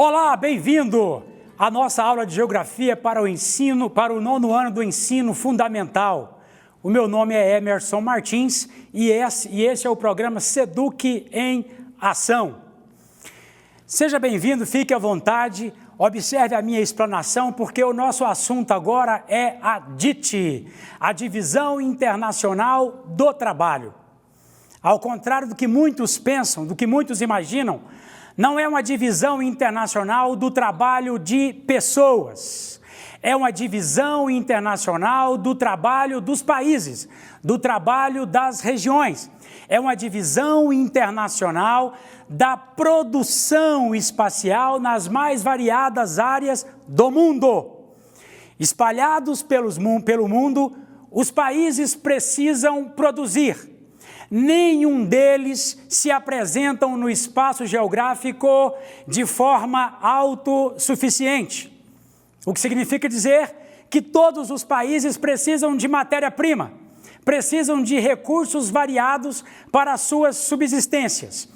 Olá, bem-vindo à nossa aula de Geografia para o ensino, para o 9º ano do ensino fundamental. O meu nome é Emerson Martins e esse é o programa SEDUC em Ação. Seja bem-vindo, fique à vontade, observe a minha explanação, porque o nosso assunto agora é a DIT, a Divisão Internacional do Trabalho. Ao contrário do que muitos pensam, do que muitos imaginam, não é uma divisão internacional do trabalho de pessoas, é uma divisão internacional do trabalho dos países, do trabalho das regiões, é uma divisão internacional da produção espacial nas mais variadas áreas do mundo. Espalhados pelo mundo, os países precisam produzir. Nenhum deles se apresentam no espaço geográfico de forma autossuficiente. O que significa dizer que todos os países precisam de matéria-prima, precisam de recursos variados para as suas subsistências.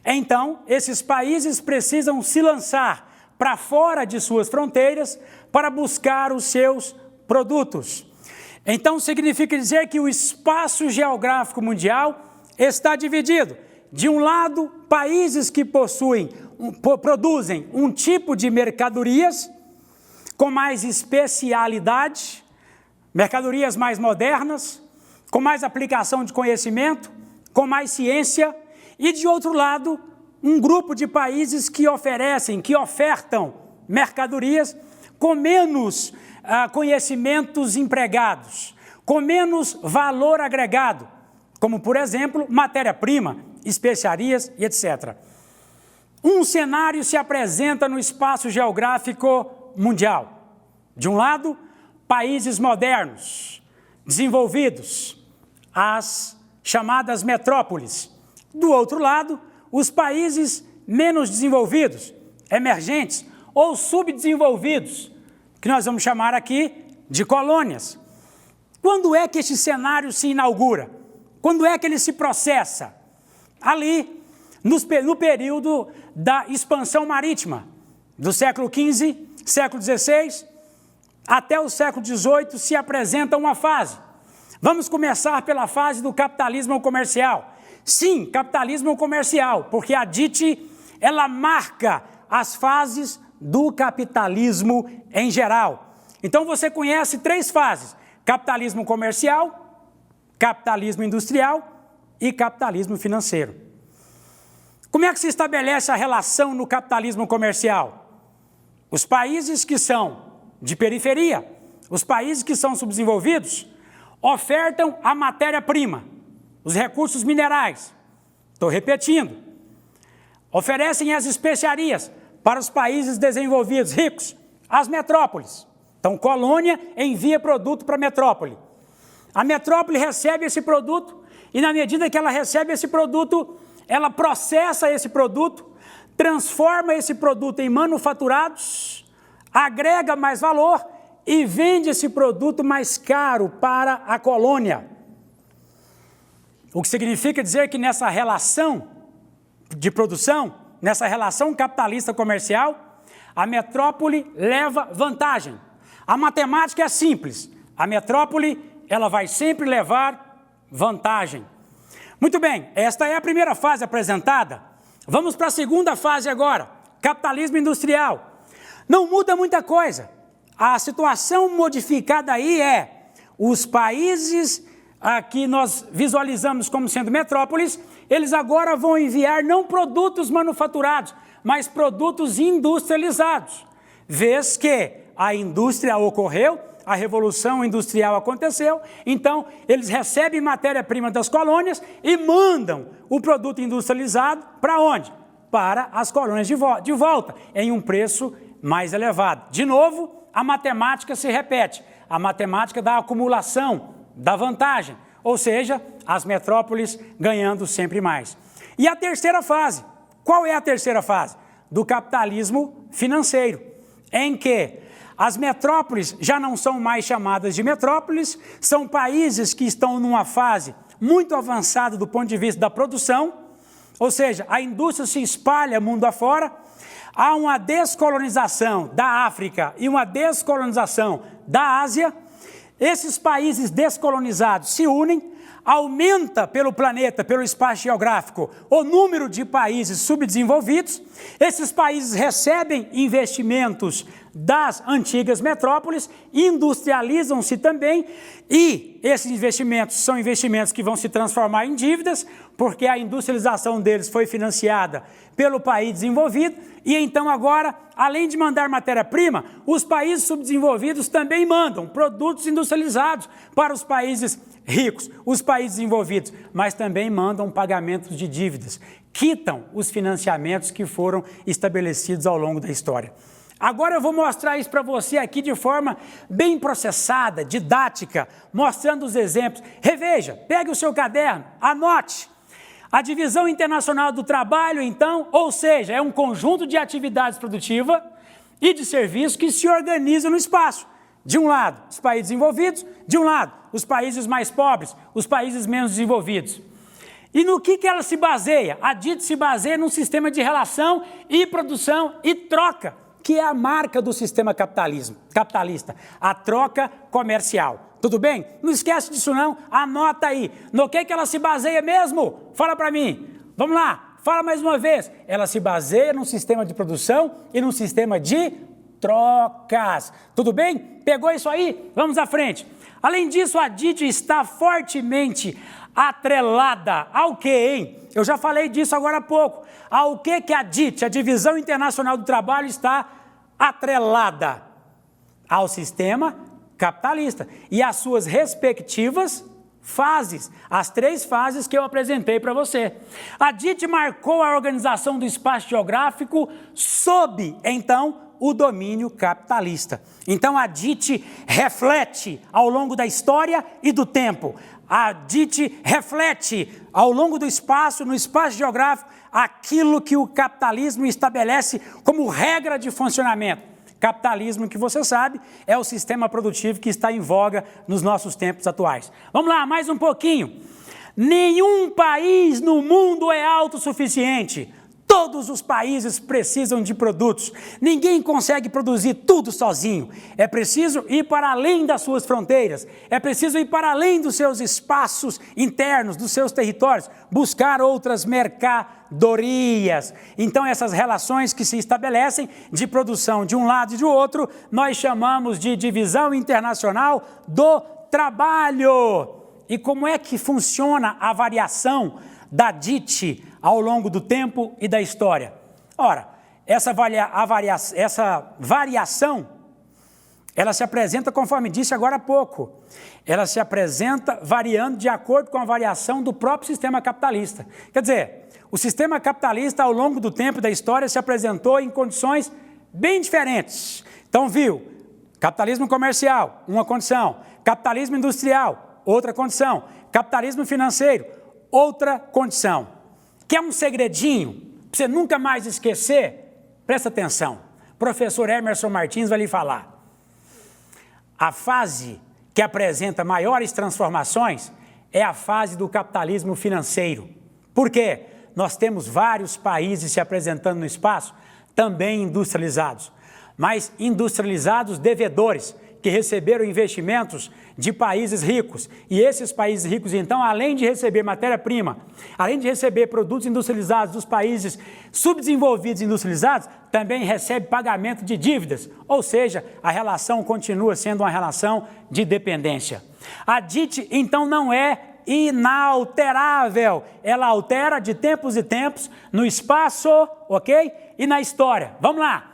Então, esses países precisam se lançar para fora de suas fronteiras para buscar os seus produtos. Então, significa dizer que o espaço geográfico mundial está dividido. De um lado, países que produzem um tipo de mercadorias com mais especialidade, mercadorias mais modernas, com mais aplicação de conhecimento, com mais ciência, e de outro lado, um grupo de países que ofertam mercadorias com menos conhecimentos empregados, com menos valor agregado, como, por exemplo, matéria-prima, especiarias e etc. Um cenário se apresenta no espaço geográfico mundial. De um lado, países modernos, desenvolvidos, as chamadas metrópoles. Do outro lado, os países menos desenvolvidos, emergentes ou subdesenvolvidos, que nós vamos chamar aqui de colônias. Quando é que este cenário se inaugura? Quando é que ele se processa? Ali, no período da expansão marítima, do século XV, século XVI, até o século XVIII se apresenta uma fase. Vamos começar pela fase do capitalismo comercial. Sim, capitalismo comercial, porque a DIT, ela marca as fases do capitalismo em geral. Então você conhece 3 fases: capitalismo comercial, capitalismo industrial e capitalismo financeiro. Como é que se estabelece a relação no capitalismo comercial? Os países que são de periferia, os países que são subdesenvolvidos, ofertam a matéria-prima, os recursos minerais. Estou repetindo. Oferecem as especiarias para os países desenvolvidos, ricos, as metrópoles. Então, colônia envia produto para a metrópole. A metrópole recebe esse produto e, na medida que ela recebe esse produto, ela processa esse produto, transforma esse produto em manufaturados, agrega mais valor e vende esse produto mais caro para a colônia. O que significa dizer que nessa relação de produção, nessa relação capitalista comercial, a metrópole leva vantagem. A matemática é simples. A metrópole, ela vai sempre levar vantagem. Muito bem, esta é a primeira fase apresentada. Vamos para a segunda fase agora, capitalismo industrial. Não muda muita coisa. A situação modificada aí é os países que nós visualizamos como sendo metrópoles, eles agora vão enviar não produtos manufaturados, mas produtos industrializados. Vez que a indústria ocorreu, a revolução industrial aconteceu, então eles recebem matéria-prima das colônias e mandam o produto industrializado para onde? Para as colônias de volta, em um preço mais elevado. De novo, a matemática se repete, a matemática da acumulação, da vantagem, ou seja, as metrópoles ganhando sempre mais. E a terceira fase, qual é a terceira fase? Do capitalismo financeiro, em que as metrópoles já não são mais chamadas de metrópoles, são países que estão numa fase muito avançada do ponto de vista da produção, ou seja, a indústria se espalha mundo afora, há uma descolonização da África e uma descolonização da Ásia. Esses países descolonizados se unem, aumenta pelo planeta, pelo espaço geográfico, o número de países subdesenvolvidos. Esses países recebem investimentos das antigas metrópoles, industrializam-se também, e esses investimentos são investimentos que vão se transformar em dívidas, porque a industrialização deles foi financiada pelo país desenvolvido, e então agora, além de mandar matéria-prima, os países subdesenvolvidos também mandam produtos industrializados para os países ricos, os países desenvolvidos, mas também mandam pagamentos de dívidas, quitam os financiamentos que foram estabelecidos ao longo da história. Agora eu vou mostrar isso para você aqui de forma bem processada, didática, mostrando os exemplos. Reveja, pegue o seu caderno, anote. A Divisão Internacional do Trabalho, então, ou seja, é um conjunto de atividades produtivas e de serviços que se organizam no espaço. De um lado, os países desenvolvidos, de um lado, os países mais pobres, os países menos desenvolvidos. E no que ela se baseia? A DIT se baseia num sistema de relação e produção e troca, que é a marca do sistema capitalista, a troca comercial. Tudo bem? Não esquece disso não, anota aí. No que ela se baseia mesmo? Fala para mim. Vamos lá, fala mais uma vez. Ela se baseia num sistema de produção e num sistema de trocas. Tudo bem? Pegou isso aí? Vamos à frente. Além disso, a DIT está fortemente atrelada ao quê, hein? Eu já falei disso agora há pouco. Ao que a DIT, a Divisão Internacional do Trabalho, está atrelada? Ao sistema capitalista e às suas respectivas fases, as 3 fases que eu apresentei para você. A DIT marcou a organização do espaço geográfico sob, então, o domínio capitalista. Então, a DIT reflete ao longo da história e do tempo. A DIT reflete ao longo do espaço, no espaço geográfico, aquilo que o capitalismo estabelece como regra de funcionamento. Capitalismo, que você sabe, é o sistema produtivo que está em voga nos nossos tempos atuais. Vamos lá, mais um pouquinho. Nenhum país no mundo é autossuficiente. Todos os países precisam de produtos. Ninguém consegue produzir tudo sozinho. É preciso ir para além das suas fronteiras. É preciso ir para além dos seus espaços internos, dos seus territórios, buscar outras mercadorias. Então, essas relações que se estabelecem de produção de um lado e de outro, nós chamamos de Divisão Internacional do Trabalho. E como é que funciona a variação da DIT ao longo do tempo e da história? Ora, essa variação, ela se apresenta, conforme disse agora há pouco, ela se apresenta variando de acordo com a variação do próprio sistema capitalista. Quer dizer, o sistema capitalista ao longo do tempo e da história se apresentou em condições bem diferentes. Então, viu, capitalismo comercial, uma condição, capitalismo industrial, outra condição, capitalismo financeiro, outra condição. Quer um segredinho para você nunca mais esquecer? Presta atenção. O professor Emerson Martins vai lhe falar. A fase que apresenta maiores transformações é a fase do capitalismo financeiro. Por quê? Nós temos vários países se apresentando no espaço, também industrializados, mas industrializados devedores, que receberam investimentos de países ricos. E esses países ricos, então, além de receber matéria-prima, além de receber produtos industrializados dos países subdesenvolvidos e industrializados, também recebe pagamento de dívidas. Ou seja, a relação continua sendo uma relação de dependência. A DIT, então, não é inalterável. Ela altera de tempos em tempos no espaço, ok? E na história. Vamos lá.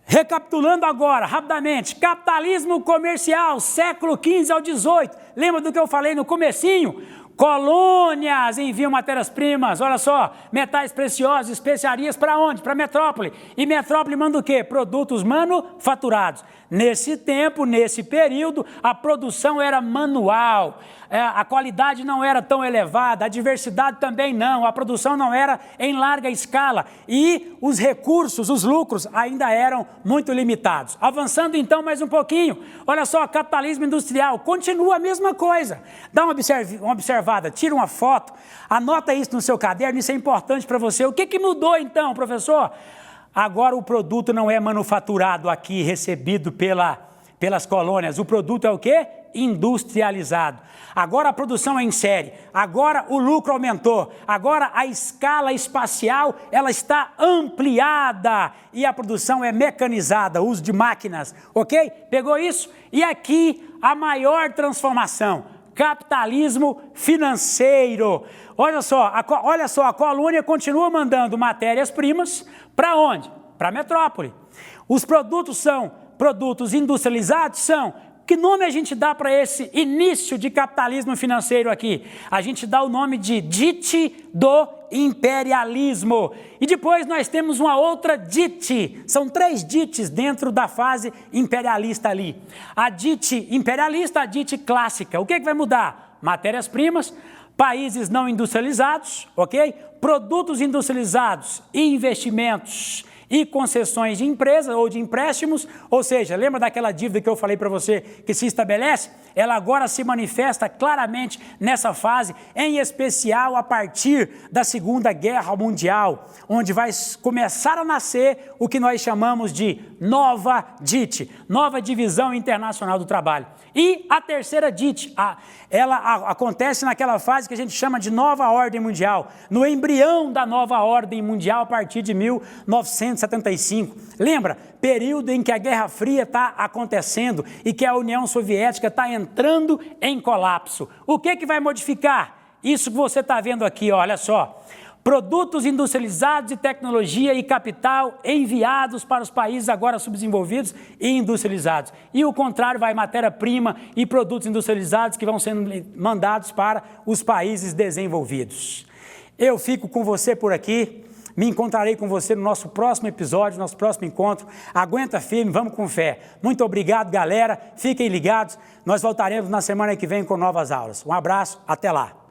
Recapitulando agora, rapidamente, capitalismo comercial, século XV ao XVIII. Lembra do que eu falei no comecinho? Colônias enviam matérias-primas, olha só, metais preciosos, especiarias para onde? Para metrópole. E metrópole manda o quê? Produtos manufaturados. Nesse tempo, nesse período, a produção era manual, a qualidade não era tão elevada, a diversidade também não, a produção não era em larga escala e os recursos, os lucros ainda eram muito limitados. Avançando então mais um pouquinho, olha só, capitalismo industrial, continua a mesma coisa. Dá uma observada, tira uma foto, anota isso no seu caderno, isso é importante para você. O que mudou então, professor? Agora o produto não é manufaturado aqui, recebido pelas colônias. O produto é o quê? Industrializado. Agora a produção é em série. Agora o lucro aumentou. Agora a escala espacial ela está ampliada e a produção é mecanizada, uso de máquinas, ok? Pegou isso? E aqui a maior transformação. Capitalismo financeiro. Olha só, a colônia continua mandando matérias-primas para onde? Para a metrópole. Os produtos são produtos industrializados? São. Que nome a gente dá para esse início de capitalismo financeiro aqui? A gente dá o nome de dite do imperialismo. E depois nós temos uma outra dite. São 3 dites dentro da fase imperialista ali. A dite imperialista, a dite clássica. O que vai mudar? Matérias-primas, países não industrializados, ok? Produtos industrializados e investimentos e concessões de empresas ou de empréstimos, ou seja, lembra daquela dívida que eu falei para você que se estabelece? Ela agora se manifesta claramente nessa fase, em especial a partir da Segunda Guerra Mundial, onde vai começar a nascer o que nós chamamos de nova DIT, nova Divisão Internacional do Trabalho. E a terceira DIT, ela acontece naquela fase que a gente chama de nova ordem mundial, no embrião da nova ordem mundial a partir de 1975. Lembra? Período em que a Guerra Fria está acontecendo e que a União Soviética está entrando em colapso. O que vai modificar? Isso que você está vendo aqui, olha só. Produtos industrializados de tecnologia e capital enviados para os países agora subdesenvolvidos e industrializados. E o contrário, vai matéria-prima e produtos industrializados que vão sendo mandados para os países desenvolvidos. Eu fico com você por aqui. Me encontrarei com você no nosso próximo episódio, nosso próximo encontro. Aguenta firme, vamos com fé. Muito obrigado, galera. Fiquem ligados. Nós voltaremos na semana que vem com novas aulas. Um abraço, até lá.